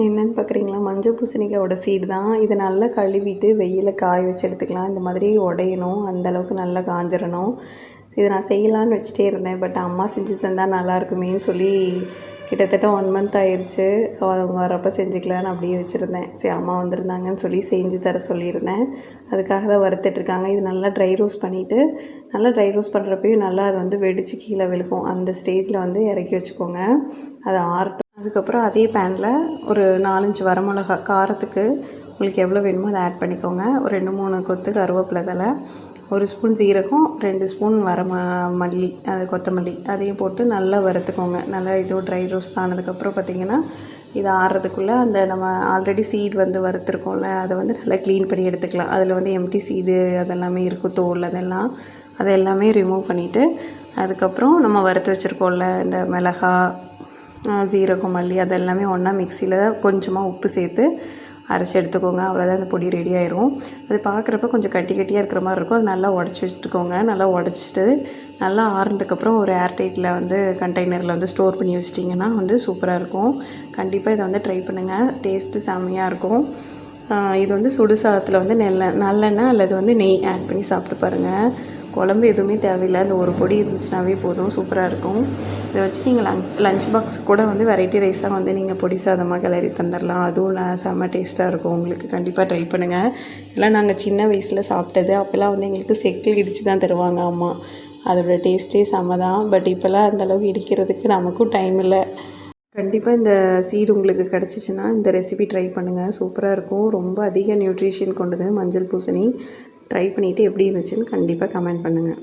என்னென்னு பார்க்குறீங்களா, மஞ்சள் பூசணிக்காயோட சீடு தான். இதை நல்லா கழுவிட்டு வெயிலில் காய வச்சு எடுத்துக்கலாம். இந்த மாதிரி உடையணும், அந்தளவுக்கு நல்லா காஞ்சிடணும். இதை நான் செய்யலான்னு வச்சுட்டே இருந்தேன். பட் அம்மா செஞ்சு தந்தால் நல்லாயிருக்குமேன்னு சொல்லி கிட்டத்தட்ட 1 மந்த் ஆயிடுச்சு. அவங்க வரப்போ செஞ்சுக்கலான்னு அப்படியே வச்சுருந்தேன். சரி, அம்மா வந்திருந்தாங்கன்னு சொல்லி செஞ்சு தர சொல்லியிருந்தேன். அதுக்காக தான் வறுத்துட்ருக்காங்க. இது நல்லா ட்ரை ரோஸ்ட் பண்ணிவிட்டு, நல்லா ட்ரை ரோஸ்ட் பண்ணுறப்பையும் நல்லா அது வந்து வெடித்து கீழே விழுகும். அந்த ஸ்டேஜில் வந்து இறக்கி வச்சுக்கோங்க. அது ஆறட்டும். அதுக்கப்புறம் அதே பேனில் ஒரு 4-5 வரமிளகா, காரத்துக்கு உங்களுக்கு எவ்வளோ வேணுமோ அதை ஆட் பண்ணிக்கோங்க. ஒரு 2-3 கொத்து கருவேப்பிலை தழை, 1 ஸ்பூன் ஜீரகம், 2 ஸ்பூன் மல்லி, அது கொத்தமல்லி, அதையும் போட்டு நல்லா வறுத்துக்கோங்க. நல்லா இதுவும் ட்ரை ரோஸ்ட் ஆனதுக்கப்புறம் பார்த்திங்கன்னா, இது ஆறுறதுக்குள்ளே அந்த நம்ம ஆல்ரெடி சீடு வந்து வறுத்துருக்கோம்ல, அதை வந்து நல்லா க்ளீன் பண்ணி எடுத்துக்கலாம். அதில் வந்து எம்டி சீடு அதெல்லாமே இருக்கும், தோல் அதெல்லாம், அதை எல்லாமே ரிமூவ் பண்ணிவிட்டு, அதுக்கப்புறம் நம்ம வறுத்து வச்சுருக்கோம்ல இந்த மிளகா, ஜீரகம், மல்லி, அதெல்லாமே ஒன்றா மிக்சியில் கொஞ்சமாக உப்பு சேர்த்து அரைச்சி எடுத்துக்கோங்க. அவ்வளோதான், அந்த பொடி ரெடி ஆயிரும். அது பார்க்குறப்ப கொஞ்சம் கட்டி கட்டியாக இருக்கிற மாதிரி இருக்கும். அது நல்லா உடச்சி வச்சுட்டுக்கோங்க. நல்லா உடச்சிட்டு நல்லா ஆறுனதுக்கப்புறம் ஒரு ஏர்டைட்டில் வந்து கண்டெய்னரில் வந்து ஸ்டோர் பண்ணி வச்சிட்டிங்கன்னா வந்து சூப்பராக இருக்கும். கண்டிப்பாக இதை வந்து ட்ரை பண்ணுங்கள். டேஸ்ட்டு செம்மையாக இருக்கும். இது வந்து சுடு சாதத்தில் வந்து நல்லெண்ணெய் அல்லது வந்து நெய் ஆட் பண்ணி சாப்பிட்டு பாருங்கள். குழம்பு எதுவுமே தேவையில்லை, அந்த ஒரு பொடி இருந்துச்சுனாவே போதும், சூப்பராக இருக்கும். இதை வச்சு நீங்கள் லஞ்ச் பாக்ஸ் கூட வந்து வெரைட்டி ரைஸாக வந்து நீங்கள் பொடி சாதமாக கிளறி தந்துடலாம். அதுவும் செம்ம டேஸ்ட்டாக இருக்கும் உங்களுக்கு. கண்டிப்பாக ட்ரை பண்ணுங்கள். இதெல்லாம் நாங்கள் சின்ன வயசில் சாப்பிட்டது. அப்போல்லாம் வந்து எங்களுக்கு செக்கில் இடித்து தான் தருவாங்க அம்மா. அதோடய டேஸ்ட்டே செம்ம தான். பட் இப்போல்லாம் அந்தளவுக்கு இடிக்கிறதுக்கு நமக்கும் டைம் இல்லை. கண்டிப்பாக இந்த சீடு உங்களுக்கு கிடச்சிச்சின்னா இந்த ரெசிபி ட்ரை பண்ணுங்கள். சூப்பராக இருக்கும். ரொம்ப அதிக நியூட்ரிஷன் கொண்டது மஞ்சள் பூசணி. ட்ரை பண்ணிவிட்டு எப்படி இருந்துச்சுன்னு கண்டிப்பாக கமெண்ட் பண்ணுங்கள்.